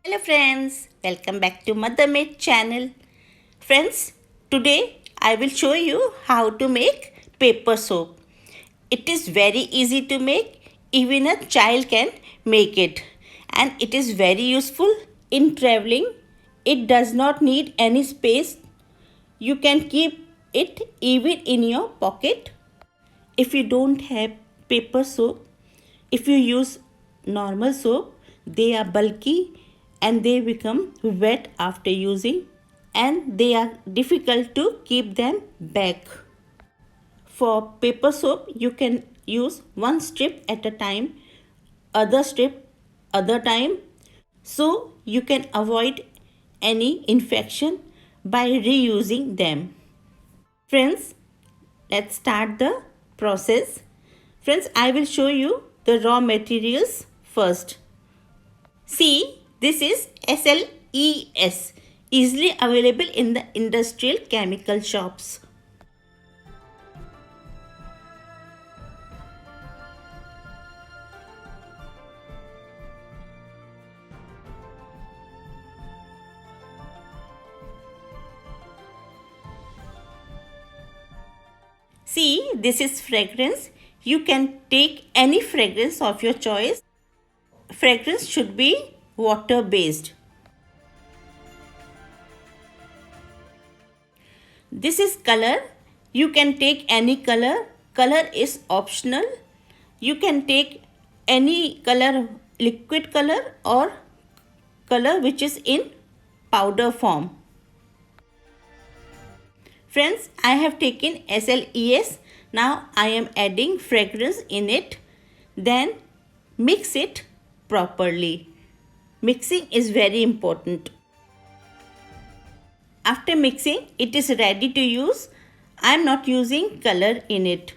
Hello friends, welcome back to Mother Made channel. Friends, today I will show you how to make paper soap. It is very easy to make, even a child can make it, and it is very useful in traveling. It does not need any space. You can keep it even in your pocket. If you don't have paper soap, if you use normal soap, they are bulky and they become wet after using, and they are difficult to keep them back. For paper soap, you can use one strip at a time, other strip other time, so you can avoid any infection by reusing them. Friends, let's start the process. Friends, I will show you the raw materials first. See, this is SLES, easily available in the industrial chemical shops. See, this is fragrance. You can take any fragrance of your choice. Fragrance should be water based. This is color. You can take any color. Color is optional. You can take any color, liquid color or color which is in powder form. Friends, I have taken SLES. Now I am adding fragrance in it. Then mix it properly. Mixing is very important. After mixing, it is ready to use. I am not using color in it.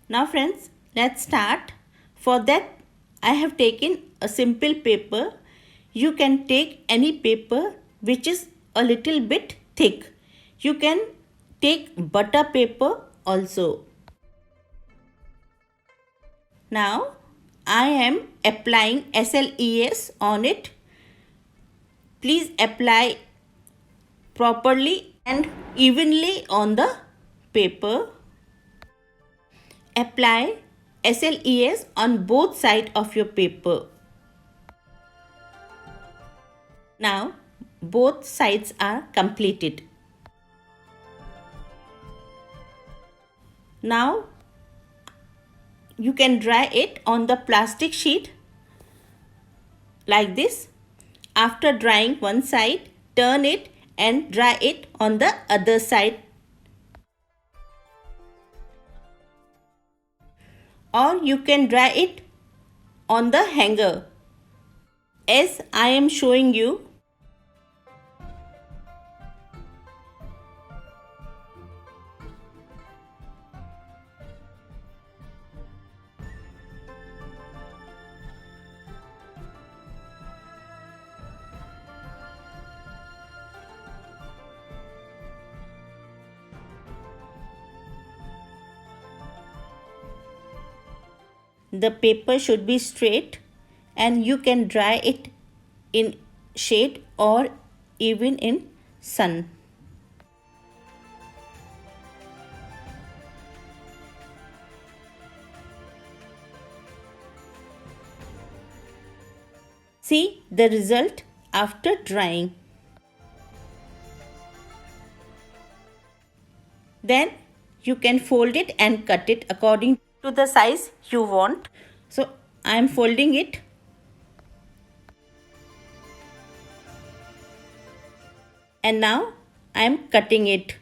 Now friends, let's start. For that, I have taken a simple paper. You can take any paper which is a little bit thick. You can take butter paper also. Now I am applying SLES on it. Please apply properly and evenly on the paper. Apply SLES on both sides of your paper. Now both sides are completed. Now you can dry it on the plastic sheet like this. After drying one side, turn it and dry it on the other side. Or you can dry it on the hanger as I am showing you. The paper should be straight and you can dry it in shade or even in sun. See the result after drying. Then you can fold it and cut it according to the size you want. So I am folding it. And now I am cutting it.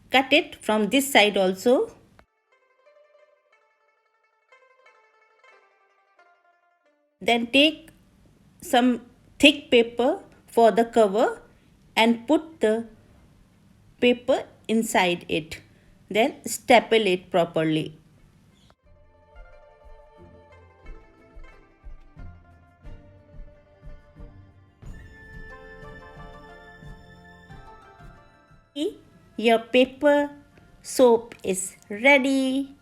Cut it from this side also. Then take some thick paper for the cover and put the paper inside it. Then staple it properly. your paper soap is ready.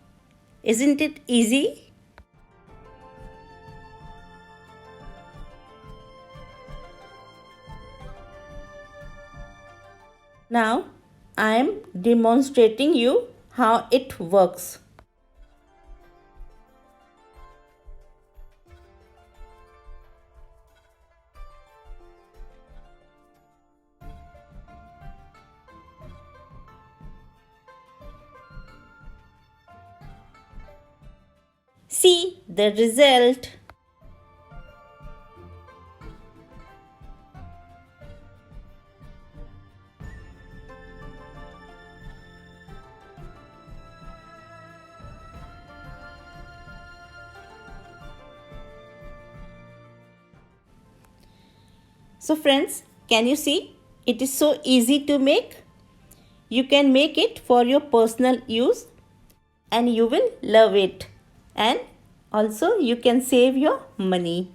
Isn't it easy? Now I am demonstrating you how it works. See the result. So friends, can you see? It is so easy to make. You can make it for your personal use and you will love it. And also you can save your money.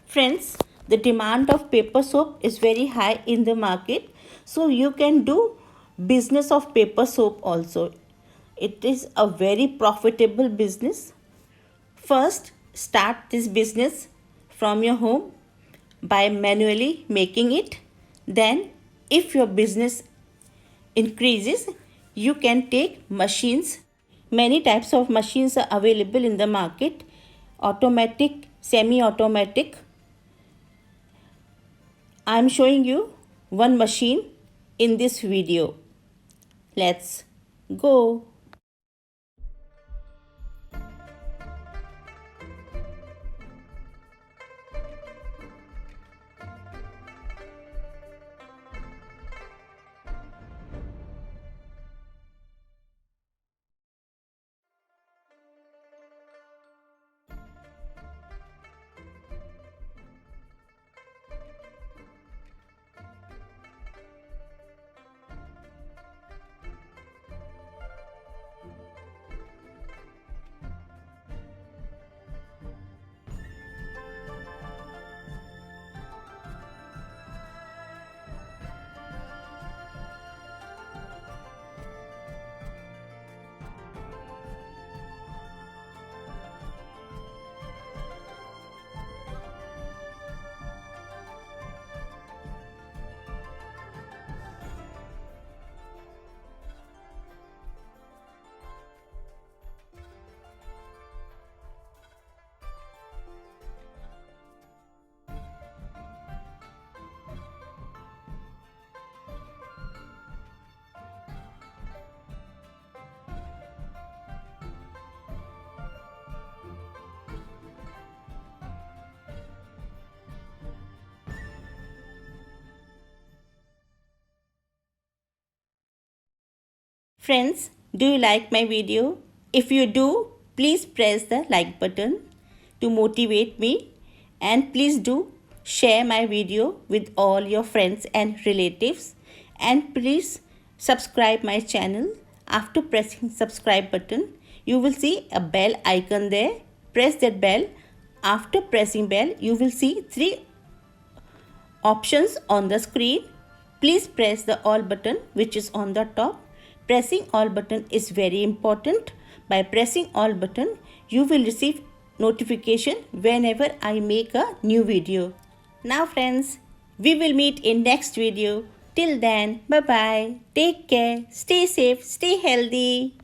Friends, the demand of paper soap is very high in the market. So you can do business of paper soap also. It is a very profitable business. First, start this business from your home by manually making it. Then, if your business increases, you can take machines. Many types of machines are available in the market: automatic, semi-automatic. I am showing you one machine in this video. Let's go. Friends, do you like my video? If you do, please press the like button to motivate me, and please do share my video with all your friends and relatives, and please subscribe my channel. After pressing subscribe button, you will see a bell icon there. Press that bell. After pressing bell, you will see three options on the screen. Please press the all button which is on the top. Pressing all button is very important. By pressing all button, you will receive notification whenever I make a new video. Now friends, we will meet in next video. Till then, bye bye. Take care. Stay safe. Stay healthy.